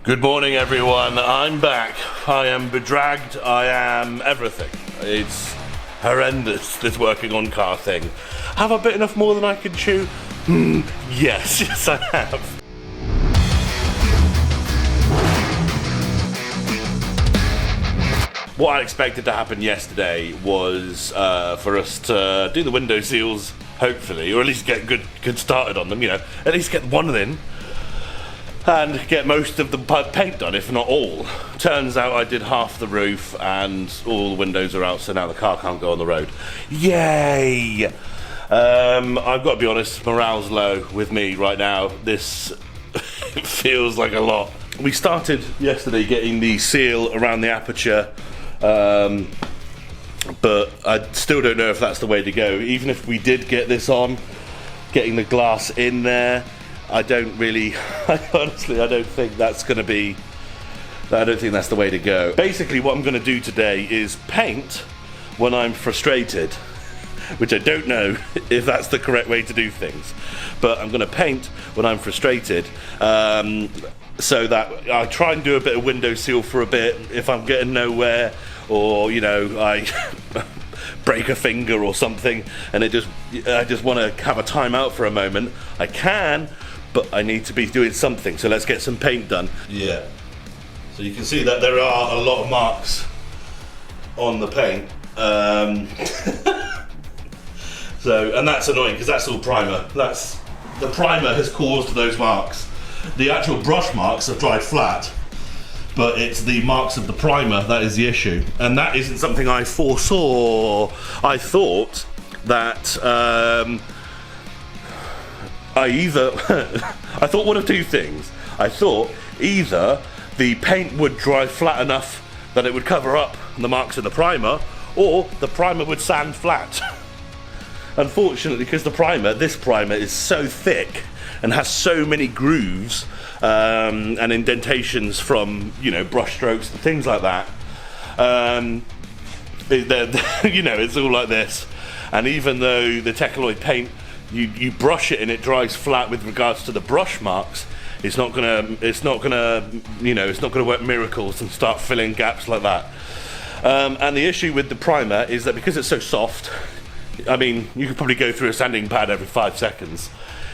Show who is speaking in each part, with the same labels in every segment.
Speaker 1: Good morning, everyone. I'm back. I am bedragged. I am everything. It's horrendous, this working on car thing. Have I bit enough more than I can chew? Yes, I have. What I expected to happen yesterday was for us to do the window seals, hopefully, or at least get good started on them, you know, at least get one in. And get most of the paint done, if not all. Turns out I did half the roof and all the windows are out, so now the car can't go on the road. Yay! I've got to be honest, morale's low with me right now. This feels like a lot. We started yesterday getting the seal around the aperture, but I still don't know if that's the way to go. Even if we did get this on, getting the glass in there, I don't think that's going to be, I don't think that's the way to go. Basically what I'm going to do today is paint when I'm frustrated, which I don't know if that's the correct way to do things, but I'm going to paint when I'm frustrated, so that I try and do a bit of window seal for a bit if I'm getting nowhere, or you know, I break a finger or something and I just want to have a time out for a moment. I can, but I need to be doing something, so let's get some paint done. Yeah, so you can see that there are a lot of marks on the paint. So, and that's annoying because that's all primer. The primer has caused those marks. The actual brush marks have dried flat, but it's the marks of the primer that is the issue. And that isn't something I foresaw. I thought that, I thought one of two things. I thought either the paint would dry flat enough that it would cover up the marks of the primer, or the primer would sand flat. Unfortunately, because this primer is so thick and has so many grooves and indentations from, you know, brush strokes and things like that, you know, it's all like this. And even though the Technoloid paint, you brush it and it dries flat with regards to the brush marks, it's not gonna work miracles and start filling gaps like that. And the issue with the primer is that because it's so soft, I mean, you could probably go through a sanding pad every 5 seconds.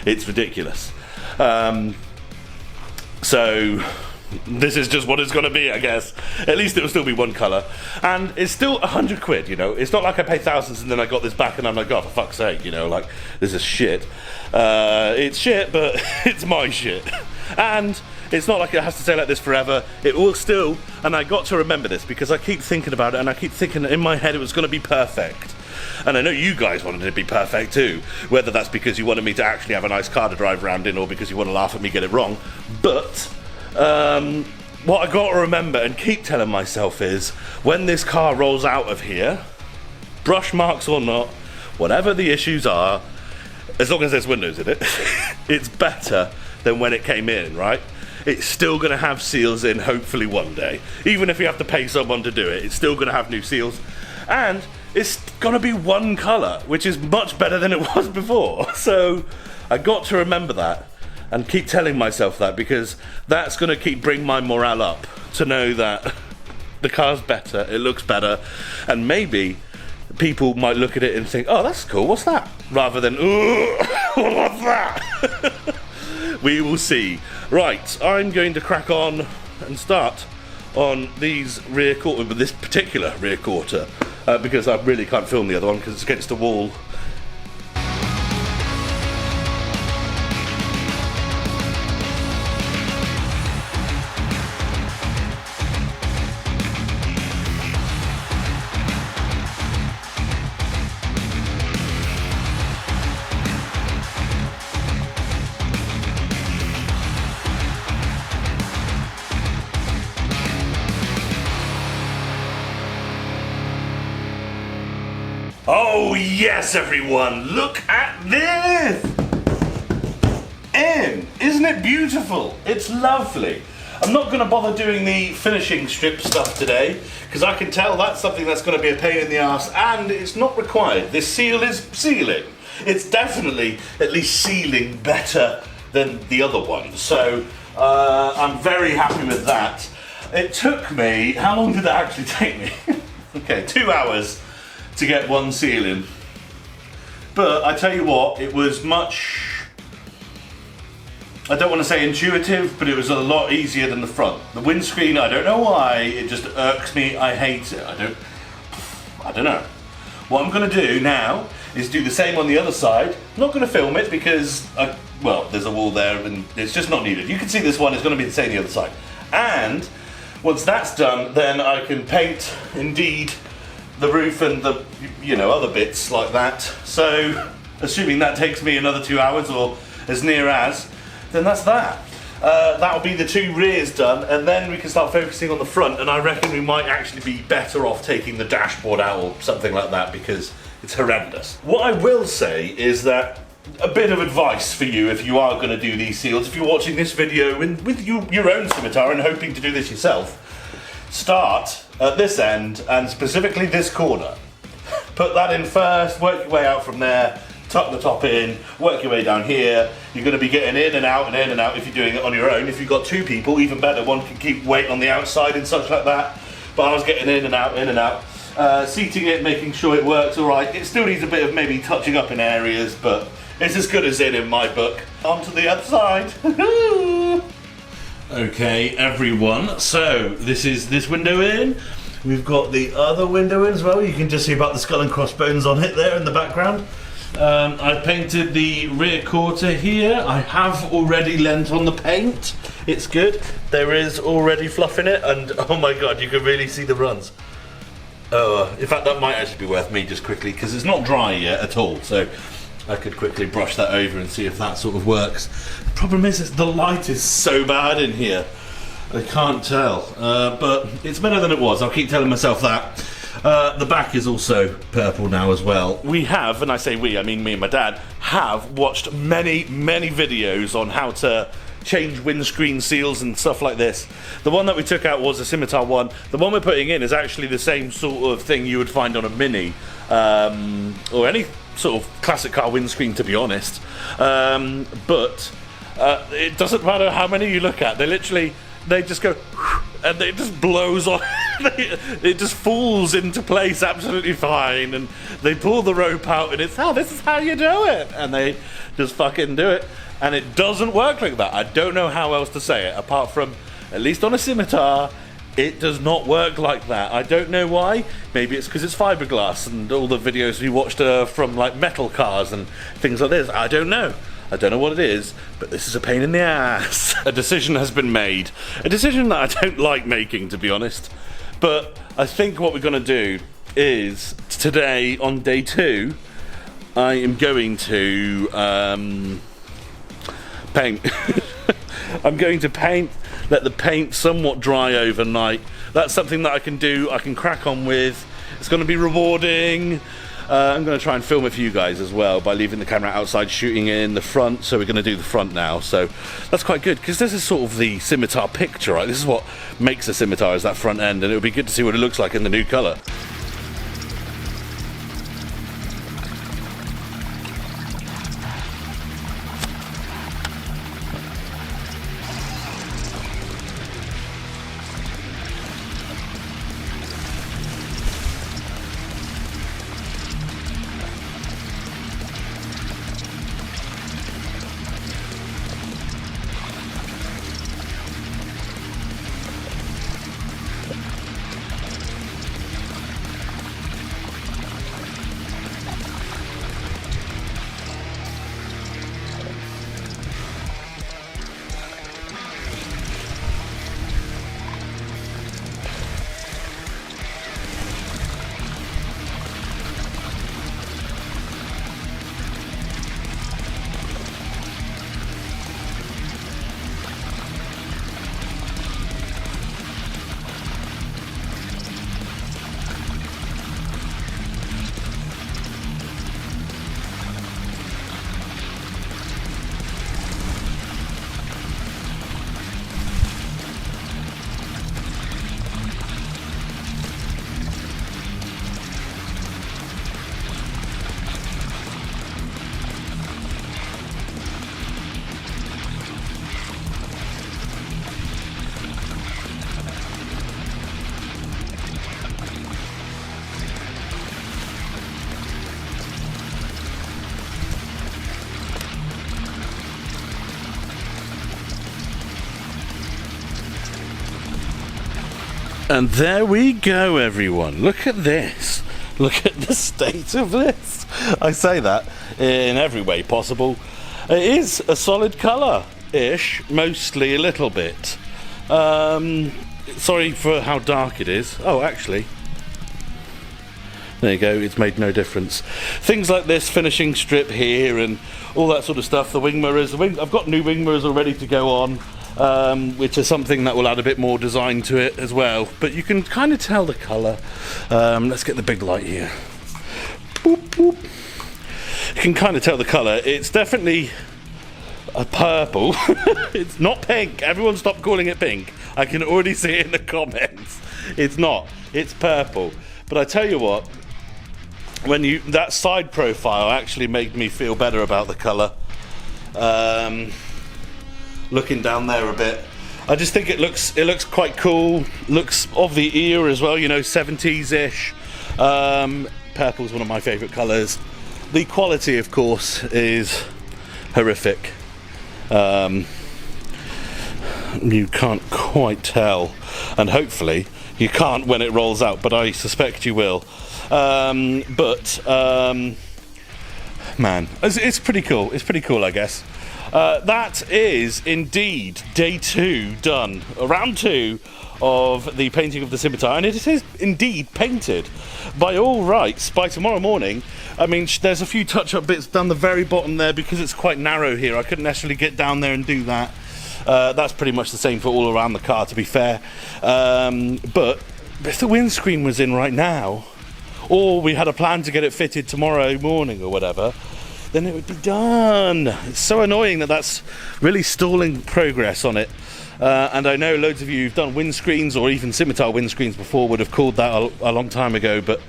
Speaker 1: It's ridiculous. So this is just what it's going to be, I guess. At least it will still be one colour. And it's still £100, you know. It's not like I paid thousands and then I got this back and I'm like, oh, for fuck's sake, you know, like, this is shit. It's shit, but it's my shit. And it's not like it has to stay like this forever. It will still, and I got to remember this because I keep thinking about it and I keep thinking in my head it was going to be perfect. And I know you guys wanted it to be perfect too, whether that's because you wanted me to actually have a nice car to drive around in or because you want to laugh at me get it wrong. But what I got to remember and keep telling myself is, when this car rolls out of here, brush marks or not, whatever the issues are, as long as there's windows in it, it's better than when it came in, right? It's still going to have seals in, hopefully one day. Even if you have to pay someone to do it, it's still going to have new seals. And it's going to be one colour, which is much better than it was before. So I got to remember that and keep telling myself that, because that's going to bring my morale up, to know that the car's better, it looks better, and maybe people might look at it and think, oh, that's cool, what's that? Rather than, ooh, what's that? We will see. Right, I'm going to crack on and start on these rear quarter, with this particular rear quarter, because I really can't film the other one because it's against the wall. Oh yes, everyone, look at this! Isn't it beautiful? It's lovely. I'm not going to bother doing the finishing strip stuff today, because I can tell that's something that's going to be a pain in the arse, and it's not required. This seal is sealing. It's definitely at least sealing better than the other one. So I'm very happy with that. It took me, how long did it actually take me? Okay, 2 hours to get one seal in. But I tell you what, it was much, I don't want to say intuitive, but it was a lot easier than the front. The windscreen, I don't know why, it just irks me, I hate it. I don't know. What I'm going to do now is do the same on the other side. I'm not going to film it because, well, there's a wall there and it's just not needed. You can see this one is going to be the same on the other side. And once that's done, then I can paint, indeed, the roof and the, you know, other bits like that. So, assuming that takes me another 2 hours or as near as, then that's that. That'll be the 2 rears done, and then we can start focusing on the front, and I reckon we might actually be better off taking the dashboard out or something like that because it's horrendous. What I will say is that a bit of advice for you if you are going to do these seals, if you're watching this video with your own scimitar and hoping to do this yourself, start at this end and specifically this corner. Put that in first, work your way out from there, tuck the top in, work your way down here. You're going to be getting in and out and in and out if you're doing it on your own. If you've got 2 people, even better, one can keep weight on the outside and such like that. But I was getting in and out, seating it, making sure it works all right. It still needs a bit of maybe touching up in areas, but it's as good as in my book. On to the other side. Okay, everyone, so this is this window in. We've got the other window in as well. You can just see about the skull and crossbones on it there in the background. I've painted the rear quarter here. I have already lent on the paint. It's good. There is already fluff in it, and oh my god, you can really see the runs. In fact, that might actually be worth me just quickly, because it's not dry yet at all, so I could quickly brush that over and see if that sort of works. The problem is the light is so bad in here. I can't tell, but it's better than it was. I'll keep telling myself that. The back is also purple now as well. We have, and I say we, I mean me and my dad, have watched many videos on how to change windscreen seals and stuff like this. The one that we took out was a scimitar one. The one we're putting in is actually the same sort of thing you would find on a Mini, or any sort of classic car windscreen, to be honest. But it doesn't matter how many you look at. They just go, and it just blows on. It just falls into place absolutely fine, and they pull the rope out, and it's, oh, this is how you do it, and they just fucking do it, and it doesn't work like that. I don't know how else to say it, apart from, at least on a scimitar, it does not work like that. I don't know why. Maybe it's because it's fiberglass, and all the videos we watched from like metal cars and things like this. I don't know. I don't know what it is, but this is a pain in the ass. A decision has been made. A decision that I don't like making, to be honest. But I think what we're going to do is, today, on day 2, I am going to paint. I'm going to paint, let the paint somewhat dry overnight. That's something that I can do, I can crack on with. It's going to be rewarding. I'm going to try and film it for you guys as well by leaving the camera outside, shooting in the front. So we're going to do the front now. So that's quite good, because this is sort of the scimitar picture, right? This is what makes a scimitar, is that front end, and it would be good to see what it looks like in the new colour. And there we go, everyone. Look at this. Look at the state of this. I say that in every way possible. It is a solid colour-ish, mostly a little bit. Sorry for how dark it is. Oh, actually, there you go, it's made no difference. Things like this finishing strip here and all that sort of stuff, the wing mirrors. I've got new wing mirrors all ready to go on, which is something that will add a bit more design to it as well. But you can kind of tell the colour. Let's get the big light here. Boop, boop. You can kind of tell the colour. It's definitely a purple. It's not pink. Everyone stop calling it pink. I can already see it in the comments. It's not. It's purple. But I tell you what, that side profile actually made me feel better about the colour. Looking down there a bit, I just think it looks quite cool. Looks of the era as well, you know, 70s-ish. Purple's one of my favourite colours. The quality, of course, is horrific. You can't quite tell, and hopefully you can't when it rolls out, but I suspect you will. Man, it's pretty cool. It's pretty cool, I guess. That is indeed day 2 done, round 2 of the painting of the scimitar, and it is indeed painted by all rights by tomorrow morning. I mean, there's a few touch-up bits down the very bottom there because it's quite narrow here. I couldn't actually get down there and do that. That's pretty much the same for all around the car, to be fair. But if the windscreen was in right now, or we had a plan to get it fitted tomorrow morning or whatever, then it would be done. It's so annoying that that's really stalling progress on it. And I know loads of you who've done windscreens or even scimitar windscreens before would have called that a long time ago, but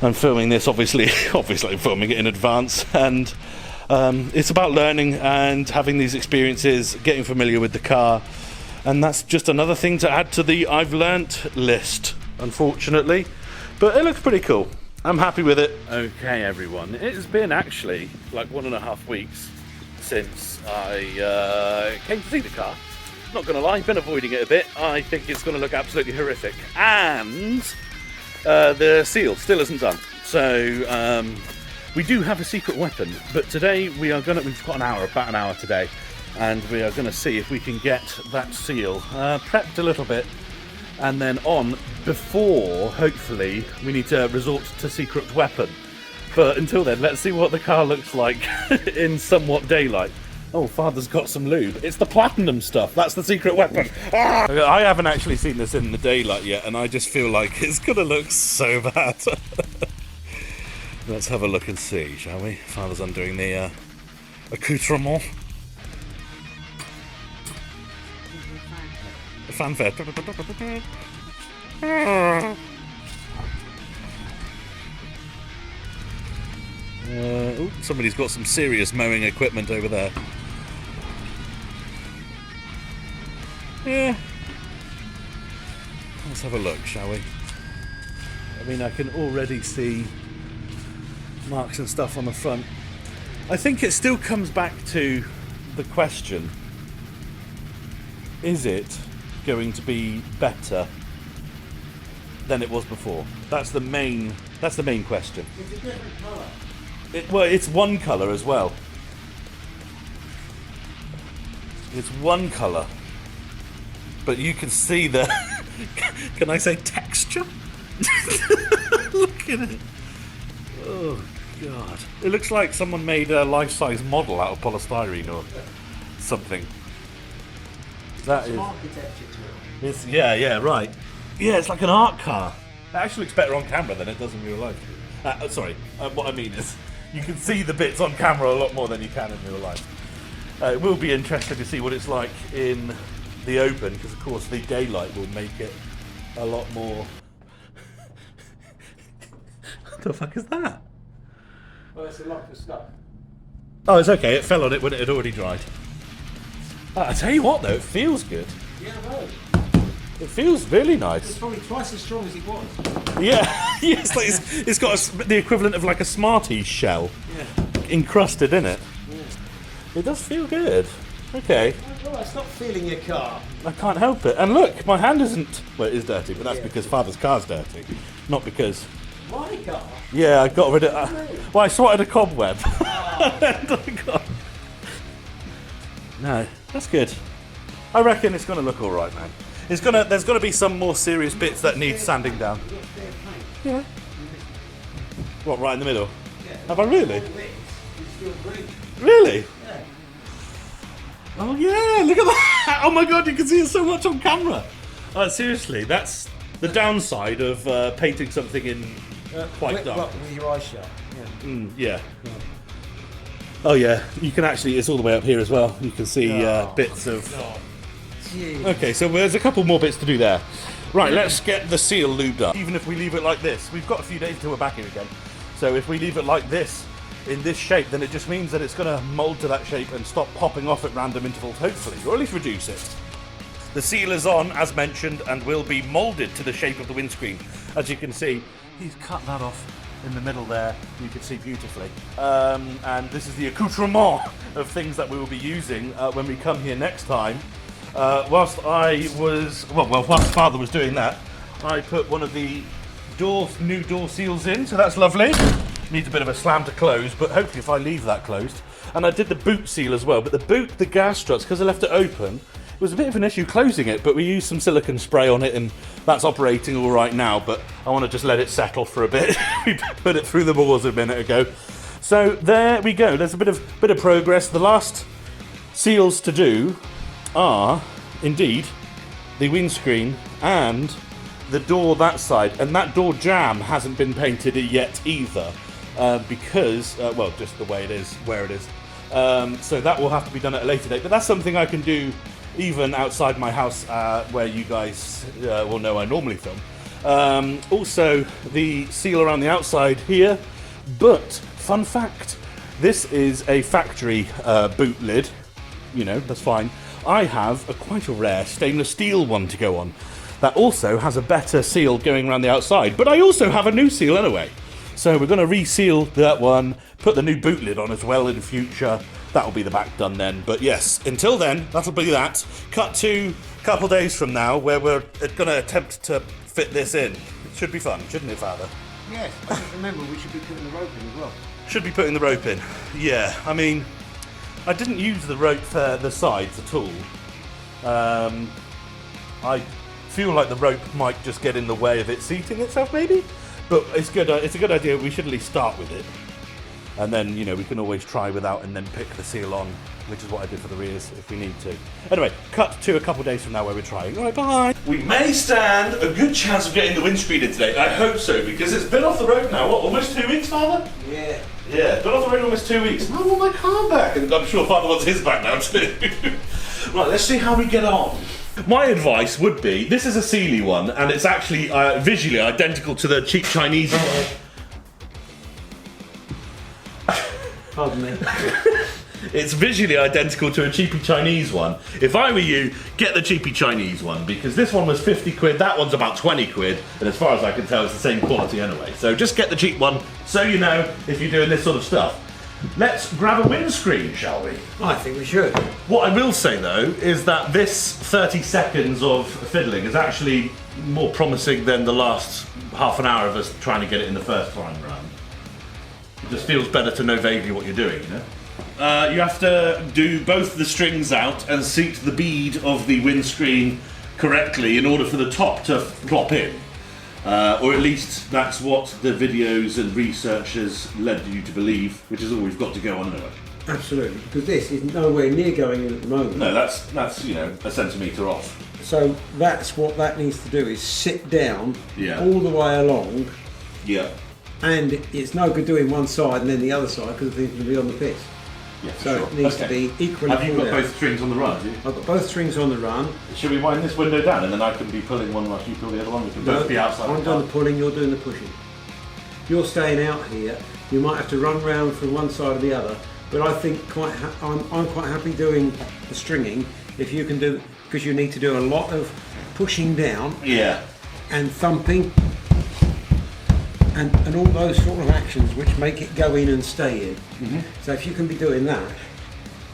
Speaker 1: I'm filming this obviously I'm filming it in advance, and it's about learning and having these experiences, getting familiar with the car, and that's just another thing to add to the I've learnt list, unfortunately. But it looks pretty cool. I'm happy with it. Okay, everyone, it's been actually like 1.5 weeks since I came to see the car. Not gonna lie, been avoiding it a bit. I think it's gonna look absolutely horrific, and the seal still isn't done. So we do have a secret weapon, but today we've got about an hour today, and we are gonna see if we can get that seal prepped a little bit, and then on before, hopefully, we need to resort to secret weapon. But until then, let's see what the car looks like in somewhat daylight. Oh, Father's got some lube. It's the platinum stuff. That's the secret weapon. Ah! I haven't actually seen this in the daylight yet, and I just feel like it's gonna look so bad. Let's have a look and see, shall we? Father's undoing the accoutrement. The fanfare. Somebody's got some serious mowing equipment over there. Yeah. Let's have a look, shall we? I mean, I can already see marks and stuff on the front. I think it still comes back to the question, is it going to be better than it was before? That's the main question. It's a different colour. Well, it's one colour as well. It's one colour. But you can see the... can I say texture? Look at it. Oh, God. It looks like someone made a life-size model out of polystyrene or something. That is... architecture to it. It's, yeah, right. Yeah, it's like an art car. It actually looks better on camera than it does in real life. Sorry, what I mean is, you can see the bits on camera a lot more than you can in real life. It will be interesting to see what it's like in the open, because of course the daylight will make it a lot more... What the fuck is that?
Speaker 2: Well, it's a lot of stuff.
Speaker 1: Oh, it's okay, it fell on it when it had already dried. I tell you what though, it feels good.
Speaker 2: Yeah, I know.
Speaker 1: It feels really nice.
Speaker 2: It's probably twice as strong as it was.
Speaker 1: Yeah, yes, like it's got the equivalent of like a Smarties shell, encrusted in it. Yeah. It does feel good. Okay.
Speaker 2: Oh, stop feeling your car.
Speaker 1: I can't help it. And look, my hand isn't... Well, it is dirty, but that's because Father's car's dirty. Not because...
Speaker 2: My car?
Speaker 1: Yeah, I got rid of... well, I swatted a cobweb. No, that's good. I reckon it's going to look all right, man. There's going to be some more serious bits that need sanding down. Yeah. What, right in the middle?
Speaker 2: Yeah.
Speaker 1: Have I really?
Speaker 2: It's still green.
Speaker 1: Really?
Speaker 2: Yeah.
Speaker 1: Oh yeah, look at that! Oh my god, you can see it so much on camera. Seriously, that's the downside of painting something in quite dark.
Speaker 2: With your eyes shut.
Speaker 1: Yeah. Oh yeah, you can actually, it's all the way up here as well. You can see bits of... Okay, so there's a couple more bits to do there. Right, let's get the seal lubed up. Even if we leave it like this, we've got a few days until we're back here again. So if we leave it like this, in this shape, then it just means that it's going to mould to that shape and stop popping off at random intervals, hopefully, or at least reduce it. The seal is on, as mentioned, and will be moulded to the shape of the windscreen. As you can see, he's cut that off in the middle there, you can see beautifully. And this is the accoutrement of things that we will be using when we come here next time. Whilst Father was doing that, I put one of the new door seals in, so that's lovely. Needs a bit of a slam to close, but hopefully if I leave that closed. And I did the boot seal as well, but the gas struts, because I left it open, it was a bit of an issue closing it, but we used some silicone spray on it and that's operating all right now, but I want to just let it settle for a bit. We put it through the bores a minute ago. So there we go, there's a bit of progress. The last seals to do are, indeed, the windscreen and the door that side, and that door jamb hasn't been painted yet either. Because, well, just the way it is, where it is. So that will have to be done at a later date. But that's something I can do even outside my house where you guys will know I normally film. Also, the seal around the outside here. But, fun fact, this is a factory boot lid. You know, that's fine. I have quite a rare stainless steel one to go on. That also has a better seal going around the outside. But I also have a new seal anyway. So we're going to reseal that one, put the new boot lid on as well in the future. That'll be the back done then. But yes, until then, that'll be that. Cut to a couple days from now where we're going to attempt to fit this in. It should be fun, shouldn't it, Father?
Speaker 2: Yes, I just remember we should be putting the rope in as well.
Speaker 1: Should be putting the rope in. Yeah, I mean, I didn't use the rope for the sides at all. I feel like the rope might just get in the way of it seating itself, maybe? But it's good. It's a good idea. We should at least start with it, and then we can always try without, and then pick the seal on, which is what I did for the rears if we need to. Anyway, cut to a couple days from now where we're trying. All right, bye. We may stand a good chance of getting the windscreen in today. I hope so, because it's been off the road now. What, almost 2 weeks, Father?
Speaker 2: Yeah.
Speaker 1: Yeah, been off the road almost 2 weeks. I want my car back, and I'm sure Father wants his back now too. Right, let's see how we get on. My advice would be, this is a Sealy one, and it's actually visually identical to the cheap Chinese one.
Speaker 2: Pardon me.
Speaker 1: It's visually identical to a cheapy Chinese one. If I were you, get the cheapy Chinese one, because this one was 50 quid, that one's about 20 quid, and as far as I can tell, it's the same quality anyway. So just get the cheap one, so you know if you're doing this sort of stuff. Let's grab a windscreen, shall we?
Speaker 2: I think we should.
Speaker 1: What I will say though is that this 30 seconds of fiddling is actually more promising than the last half an hour of us trying to get it in the first time round. It just feels better to know vaguely what you're doing, you know? You have to do both the strings out and seat the bead of the windscreen correctly in order for the top to plop in. Or at least that's what the videos and research has led you to believe, which is all we've got to go on anyway.
Speaker 2: Absolutely, because this is nowhere near going in at the moment.
Speaker 1: No, that's a centimetre off.
Speaker 2: So that's what that needs to do, is sit down
Speaker 1: all
Speaker 2: the way along.
Speaker 1: Yeah.
Speaker 2: And it's no good doing one side and then the other side because the thing's going to be on the piss.
Speaker 1: Yeah, for
Speaker 2: so
Speaker 1: sure.
Speaker 2: it needs to be equally.
Speaker 1: Have you got both strings on the run? Have you?
Speaker 2: I've got both strings on the run.
Speaker 1: Should we wind this window down and then I can be pulling one whilst you pull the other one? We can both be outside.
Speaker 2: I'm doing the pulling, you're doing the pushing. You're staying out here. You might have to run round from one side or the other. But I think I'm quite happy doing the stringing if you can do, because you need to do a lot of pushing down.
Speaker 1: Yeah.
Speaker 2: And thumping. And all those sort of actions which make it go in and stay in. Mm-hmm. So if you can be doing that,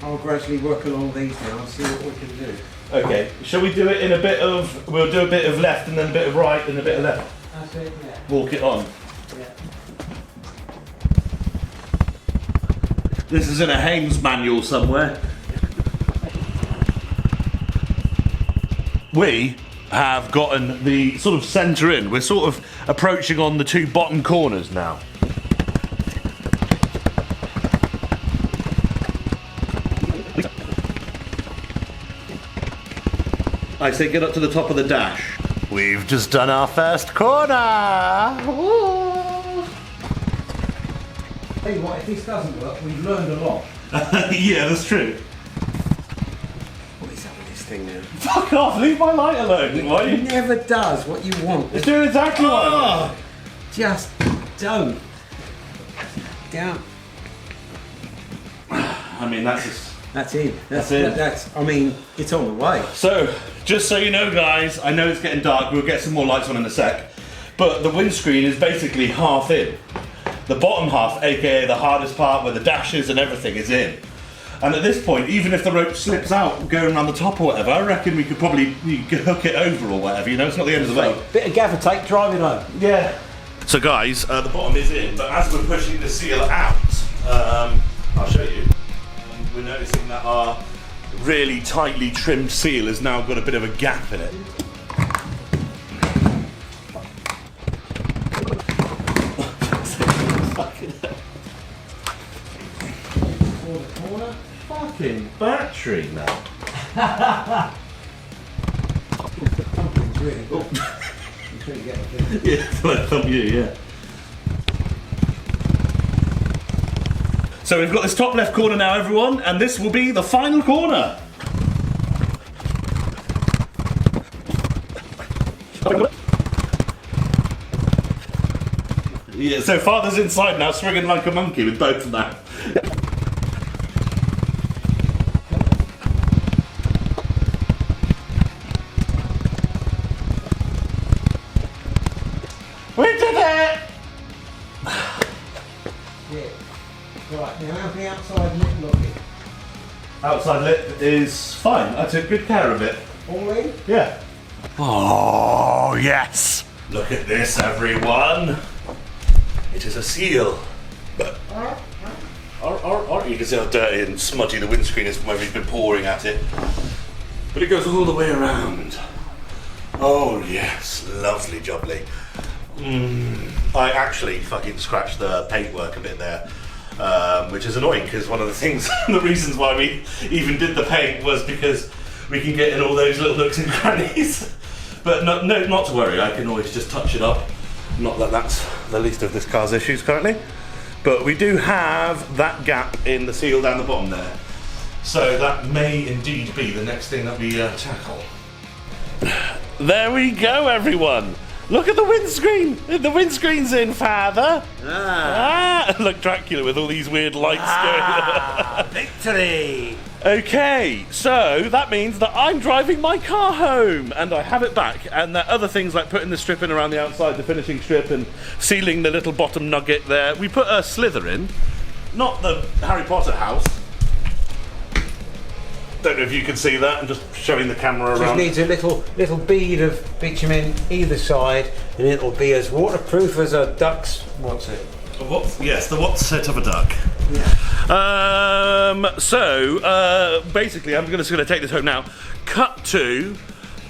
Speaker 2: I'll gradually work along these now and see what we can do.
Speaker 1: Okay, shall we do it in a bit of, we'll do a bit of left and then a bit of right and a bit of left.
Speaker 2: That's it, yeah.
Speaker 1: Walk it on.
Speaker 2: Yeah.
Speaker 1: This is in a Haynes manual somewhere. We have gotten the sort of centre in. We're sort of approaching on the two bottom corners now. I say get up to the top of the dash. We've just done our first corner! Woo.
Speaker 2: Tell you what, if this doesn't work, we've learned a lot.
Speaker 1: Yeah, that's true.
Speaker 2: What is up with this thing now?
Speaker 1: Fuck off, leave my light alone. Why
Speaker 2: It never does what you want.
Speaker 1: It's doing exactly what I want.
Speaker 2: Just don't. Down.
Speaker 1: I mean, that's just...
Speaker 2: That's it.
Speaker 1: That's it.
Speaker 2: That's. I mean, it's on the way.
Speaker 1: So, just so you know, guys, I know it's getting dark. We'll get some more lights on in a sec. But the windscreen is basically half in. The bottom half, aka the hardest part where the dashes and everything is in. And at this point, even if the rope slips out going around the top or whatever, I reckon we could probably hook it over or whatever, you know, it's not the end of the way.
Speaker 2: Bit of gaffer tape, drive it home.
Speaker 1: Yeah. So guys, the bottom is in, but as we're pushing the seal out, I'll show you. We're noticing that our really tightly trimmed seal has now got a bit of a gap in it. Fucking battery now.
Speaker 2: Really good. I'm trying to get it.
Speaker 1: Yeah, from you, yeah. So we've got this top left corner now, everyone, and this will be the final corner. Yeah, so Father's inside now, swinging like a monkey with both of that. We did it!
Speaker 2: Yeah. Right, now how's the outside lip looking?
Speaker 1: Outside lip is fine. I took good care of it.
Speaker 2: All in?
Speaker 1: Yeah. Oh, yes! Look at this, everyone. It is a seal. But you can see how dirty and smudgy the windscreen is from where we've been pouring at it. But it goes all the way around. Oh, yes. Lovely jubbly. I actually fucking scratched the paintwork a bit there. Which is annoying because one of the things, the reasons why we even did the paint was because we can get in all those little nooks and crannies. But no, not to worry, I can always just touch it up. Not that that's the least of this car's issues currently. But we do have that gap in the seal down the bottom there. So that may indeed be the next thing that we tackle. There we go, everyone. Look at the windscreen! The windscreen's in, Father! Look, Dracula with all these weird lights going.
Speaker 2: Victory!
Speaker 1: Okay, so that means that I'm driving my car home and I have it back, and that other things like putting the strip in around the outside, the finishing strip, and sealing the little bottom nugget there. We put a slither in, not the Harry Potter house. Don't know if you can see that. I'm just showing the camera
Speaker 2: Just
Speaker 1: around.
Speaker 2: needs a little bead of bitumen either side, and it'll be as waterproof as a duck's. What's it?
Speaker 1: Yes, the what's set of a duck.
Speaker 2: Yeah.
Speaker 1: So basically, I'm just going to take this home now. Cut to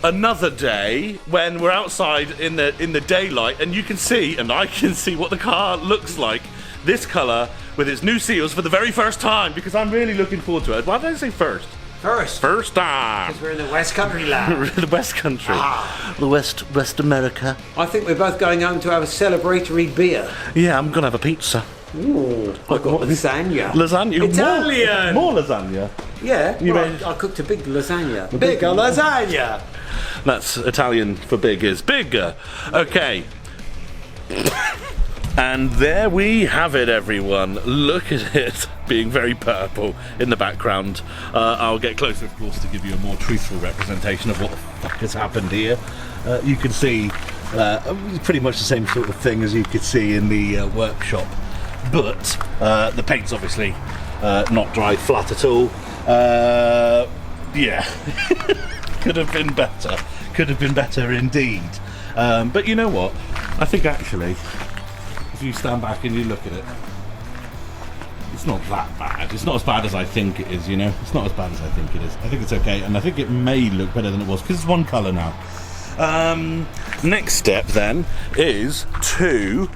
Speaker 1: another day when we're outside in the daylight, and you can see, and I can see what the car looks like. This colour with its new seals for the very first time, because I'm really looking forward to it. Why did I say first? First time.
Speaker 2: Because we're in the West Country land.
Speaker 1: The West Country. The West America.
Speaker 2: I think we're both going home to have a celebratory beer.
Speaker 1: Yeah, I'm gonna have a pizza.
Speaker 2: Ooh, I've got lasagna.
Speaker 1: Lasagna.
Speaker 2: Italian.
Speaker 1: More lasagna.
Speaker 2: Yeah,
Speaker 1: You
Speaker 2: well,
Speaker 1: made-
Speaker 2: I cooked a big lasagna. Bigger lasagna.
Speaker 1: That's Italian for big is bigger. Okay. And there we have it, everyone. Look at it being very purple in the background. I'll get closer, of course, to give you a more truthful representation of what the fuck has happened here. You can see pretty much the same sort of thing as you could see in the workshop. But the paint's obviously not dried flat at all. Yeah, could have been better. Could have been better indeed. But you know what? I think actually, if you stand back and you look at it, it's not that bad. It's not as bad as I think it is, you know? It's not as bad as I think it is. I think it's okay, and I think it may look better than it was, because it's one colour now. Next step then is to...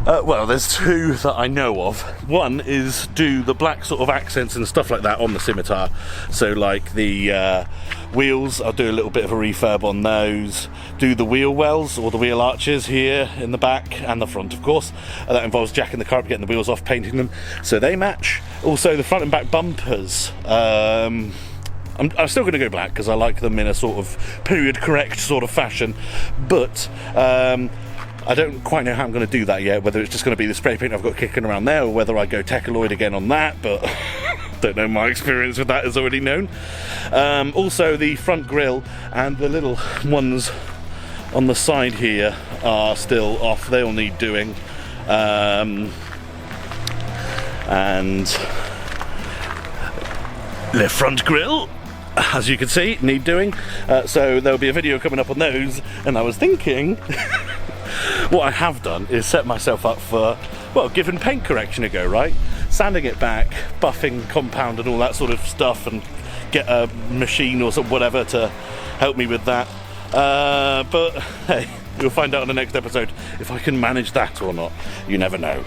Speaker 1: well, there's two that I know of. One is do the black sort of accents and stuff like that on the scimitar. So like the wheels, I'll do a little bit of a refurb on those. Do the wheel wells or the wheel arches here in the back and the front, of course. That involves jacking the car up, getting the wheels off, painting them so they match. Also the front and back bumpers. I'm still going to go black because I like them in a sort of period correct sort of fashion. But... I don't quite know how I'm going to do that yet, whether it's just going to be the spray paint I've got kicking around there, or whether I go Tecoloid again on that, but don't know, my experience with that is already known. Also, the front grille and the little ones on the side here are still off, they all need doing. And the front grille, as you can see, need doing. So there'll be a video coming up on those, and I was thinking... What I have done is set myself up for, well, giving paint correction a go, right? Sanding it back, buffing compound and all that sort of stuff, and get a machine or whatever to help me with that. But hey, you'll find out in the next episode if I can manage that or not. You never know.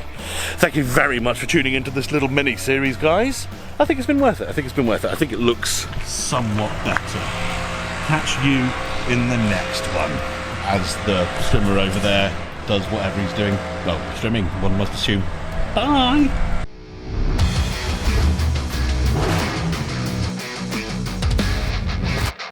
Speaker 1: Thank you very much for tuning into this little mini-series, guys. I think it's been worth it. I think it's been worth it. I think it looks somewhat better. Catch you in the next one, as the trimmer over there does whatever he's doing. Well, trimming, one must assume. Bye!